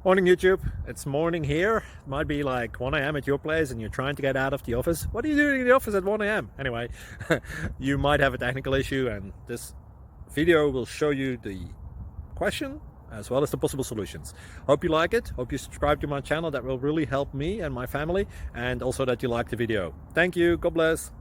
Morning YouTube, it's morning here. It might be like 1 a.m. at your place and you're trying to get out of the office. What are you doing in the office at 1 a.m.? Anyway, you might have a technical issue and this video will show you the question as well as the possible solutions. Hope you like it, hope you subscribe to my channel. That will really help me and my family, and also that you like the video. Thank you, God bless.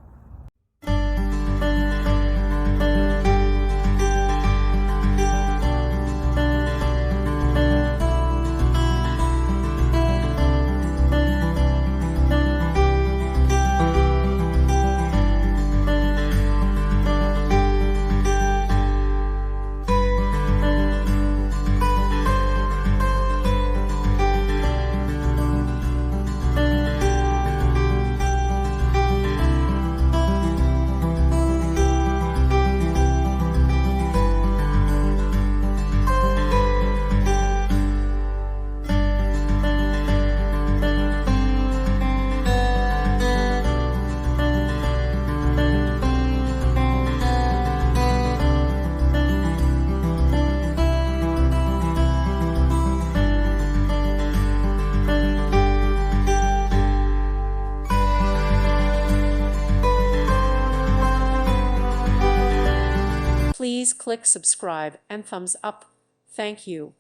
Please click subscribe and thumbs up. Thank you.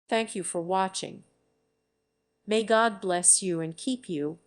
Thank you for watching. May God bless you and keep you.